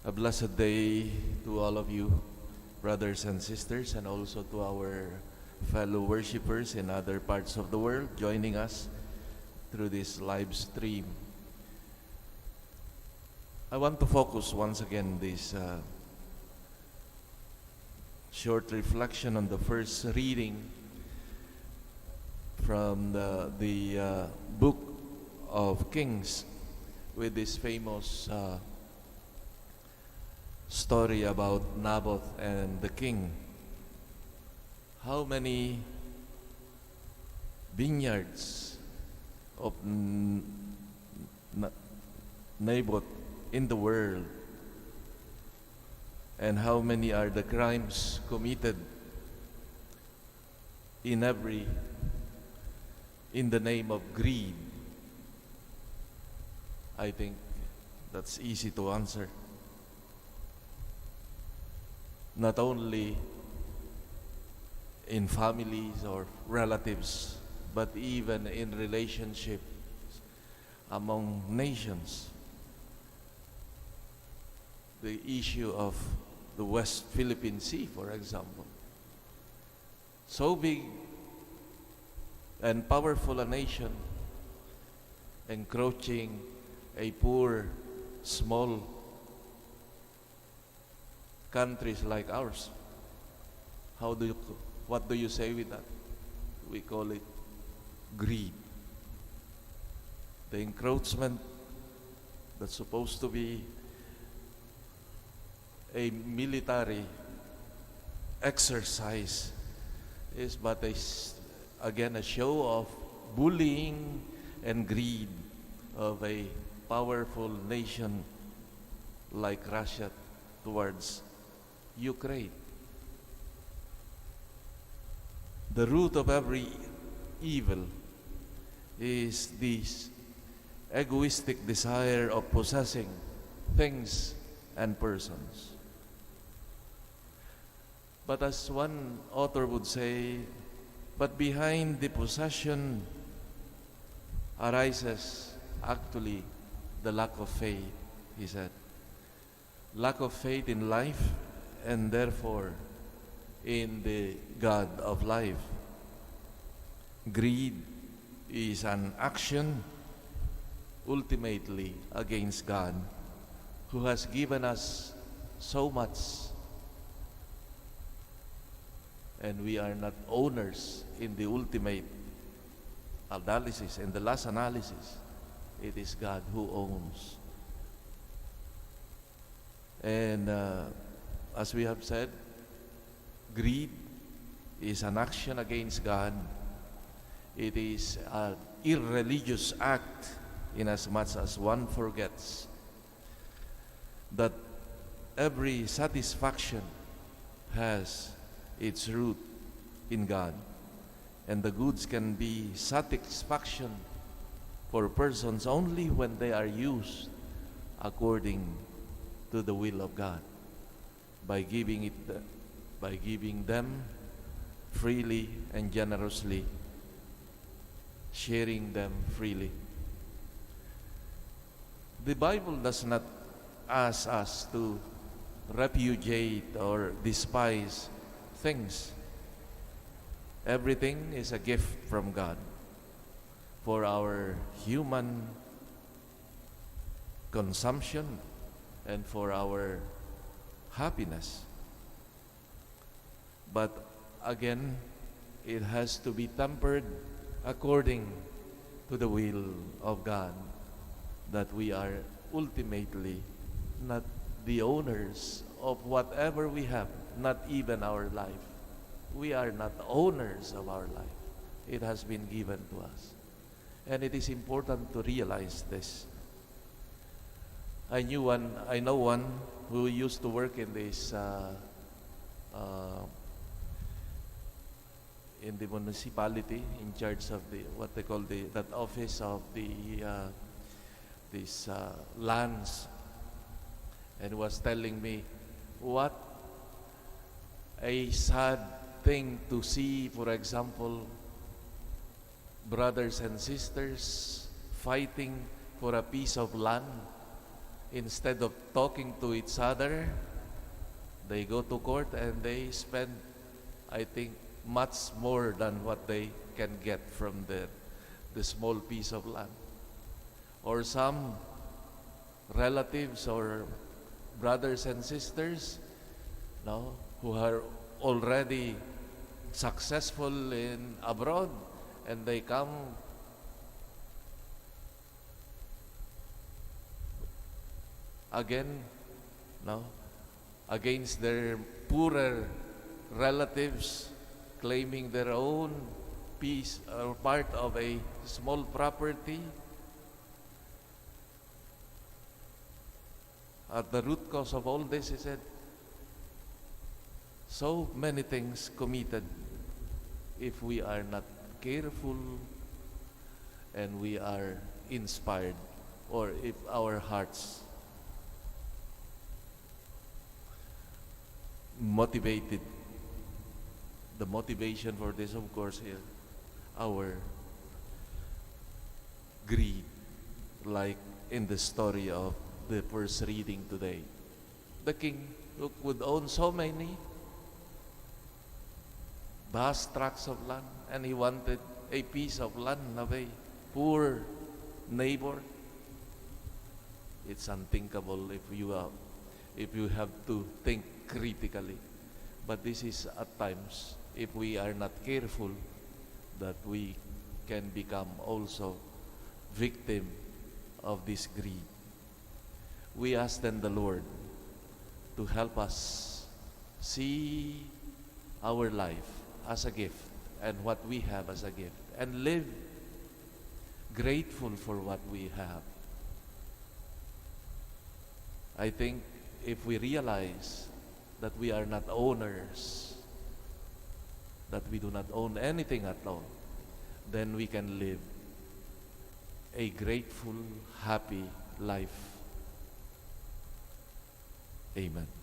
A blessed day to all of you, brothers and sisters, and also to our fellow worshipers in other parts of the world joining us through this live stream. I want to focus once again this short reflection on the first reading from the book of Kings with this famous story about Naboth and the king. How many vineyards of Naboth in the world, and how many are the crimes committed in the name of greed? I think that's easy to answer. Not only in families or relatives, but even in relationships among nations. The issue of the West Philippine Sea, for example. So big and powerful a nation encroaching a poor, small countries like ours. What do you say with that? We call it greed. The encroachment that's supposed to be a military exercise is but a show of bullying and greed of a powerful nation like Russia towards Ukraine. The root of every evil is this egoistic desire of possessing things and persons. But as one author would say, but behind the possession arises actually the lack of faith, he said. Lack of faith in life and therefore in the God of life. Greed is an action ultimately against God, who has given us so much, and we are not owners in the ultimate analysis. In the last analysis, it is God who owns. And as we have said, greed is an action against God. It is an irreligious act inasmuch as one forgets that every satisfaction has its root in God, and the goods can be satisfaction for persons only when they are used according to the will of God, by giving them freely and generously, sharing them freely. The Bible does not ask us to repudiate or despise things. Everything is a gift from God for our human consumption and for our happiness. But again, it has to be tempered according to the will of God, that we are ultimately not the owners of whatever we have, not even our life. We are not owners of our life. It has been given to us. And it is important to realize this. I know one who used to work in this in the municipality, in charge of what they call that office of these lands, and was telling me what a sad thing to see, for example, brothers and sisters fighting for a piece of land instead of talking to each other, they go to court and they spend, I think, much more than what they can get from the small piece of land. Or some relatives or brothers and sisters, no, who are already successful in abroad, and they come again, no, against their poorer relatives, claiming their own piece or part of a small property. At the root cause of all this, he said, so many things committed if we are not careful and we are inspired, or if our hearts motivated. The motivation for this, of course, is our greed, like in the story of the first reading today. The king who would own so many vast tracts of land, and he wanted a piece of land of a poor neighbor. It's unthinkable if you have to think critically. But this is at times, if we are not careful, that we can become also victim of this greed. We ask then the Lord to help us see our life as a gift and what we have as a gift, and live grateful for what we have. I think if we realize that we are not owners, that we do not own anything at all, then we can live a grateful, happy life. Amen.